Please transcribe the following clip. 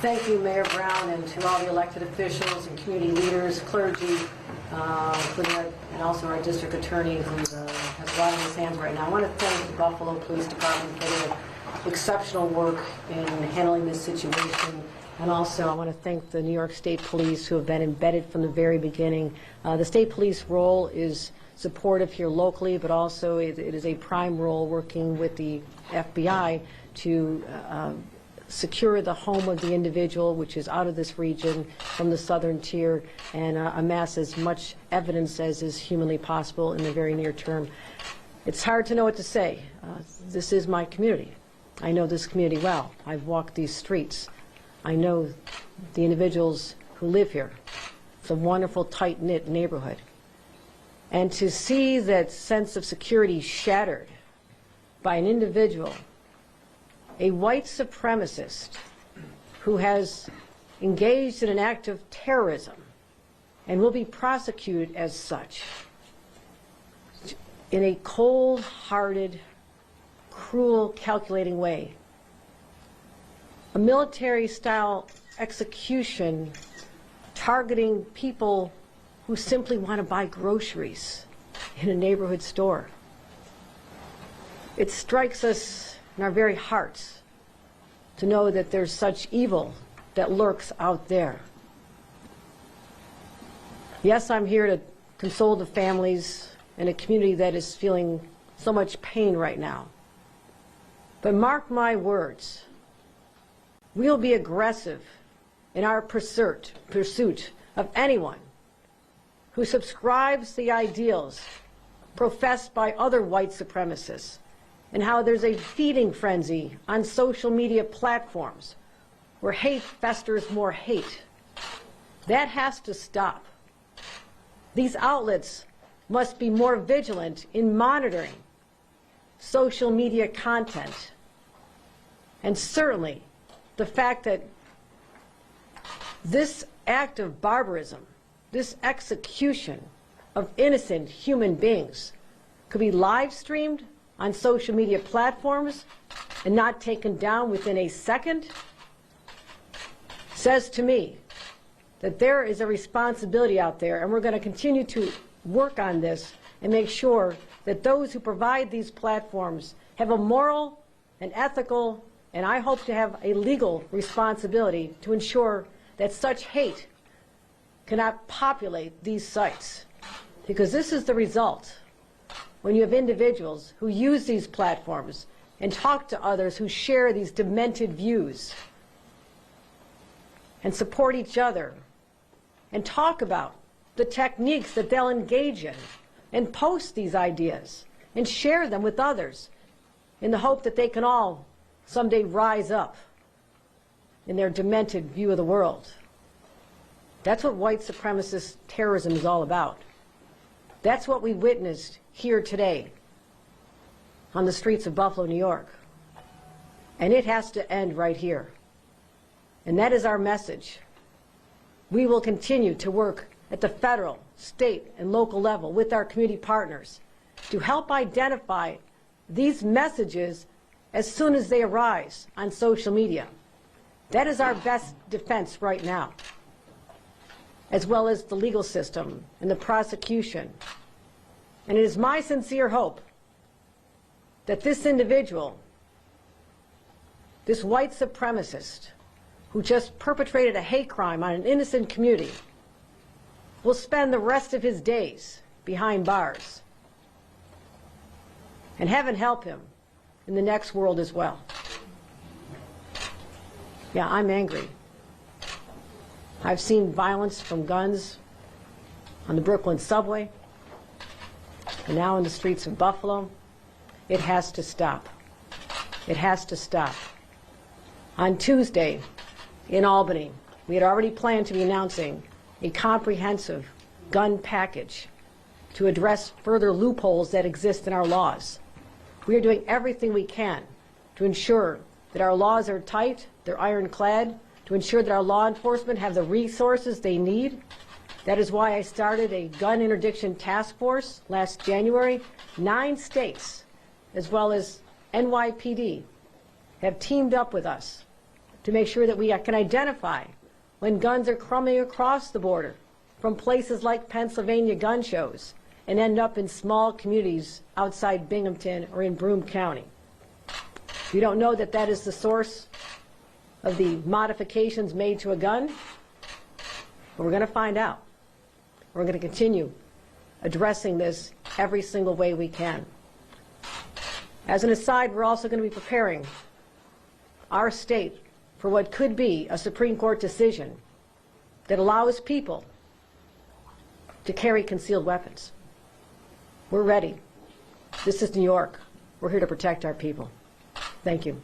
Thank you, Mayor Brown, and to all the elected officials and community leaders, clergy, and also our district attorney who has a lot in his hands right now. I want to thank the Buffalo Police Department for their exceptional work in handling this situation. And also, I want to thank the New York State Police who have been embedded from the very beginning. The State Police role is supportive here locally, but also it is a prime role working with the FBI to secure the home of the individual, which is out of this region from the southern tier, and amass as much evidence as is humanly possible in the very near term. It's hard to know what to say. This is my community. I know this community well. I've walked these streets. I know the individuals who live here. It's a wonderful, tight-knit neighborhood. And to see that sense of security shattered by an individual, a white supremacist who has engaged in an act of terrorism and will be prosecuted as such in a cold-hearted, cruel, calculating way. A military-style execution targeting people who simply want to buy groceries in a neighborhood store. It strikes us in our very hearts to know that there's such evil that lurks out there. Yes, I'm here to console the families in a community that is feeling so much pain right now. But mark my words, we'll be aggressive in our pursuit of anyone who subscribes the ideals professed by other white supremacists, and how there's a feeding frenzy on social media platforms where hate festers more hate. That has to stop. These outlets must be more vigilant in monitoring social media content. And certainly, the fact that this act of barbarism, this execution of innocent human beings, could be live streamed on social media platforms and not taken down within a second, says to me that there is a responsibility out there, and we're going to continue to work on this and make sure that those who provide these platforms have a moral and ethical, and I hope to have a legal responsibility to ensure that such hate cannot populate these sites. Because this is the result when you have individuals who use these platforms and talk to others who share these demented views and support each other and talk about the techniques that they'll engage in and post these ideas and share them with others in the hope that they can all someday rise up in their demented view of the world. That's what white supremacist terrorism is all about. That's what we witnessed here today on the streets of Buffalo, New York. And it has to end right here. And that is our message. We will continue to work at the federal, state, and local level with our community partners to help identify these messages as soon as they arise on social media. That is our best defense right now, as well as the legal system and the prosecution. And it is my sincere hope that this individual, this white supremacist who just perpetrated a hate crime on an innocent community, will spend the rest of his days behind bars. And heaven help him in the next world as well. Yeah, I'm angry. I've seen violence from guns on the Brooklyn subway, and now in the streets of Buffalo. It has to stop. It has to stop. On Tuesday in Albany, we had already planned to be announcing a comprehensive gun package to address further loopholes that exist in our laws. We are doing everything we can to ensure that our laws are tight, they're ironclad, to ensure that our law enforcement have the resources they need. That is why I started a gun interdiction task force last January. 9 states, as well as NYPD, have teamed up with us to make sure that we can identify when guns are coming across the border from places like Pennsylvania gun shows and end up in small communities outside Binghamton or in Broome County. We don't know that that is the source of the modifications made to a gun, but we're going to find out. We're going to continue addressing this every single way we can. As an aside, we're also going to be preparing our state for what could be a Supreme Court decision that allows people to carry concealed weapons. We're ready. This is New York. We're here to protect our people. Thank you.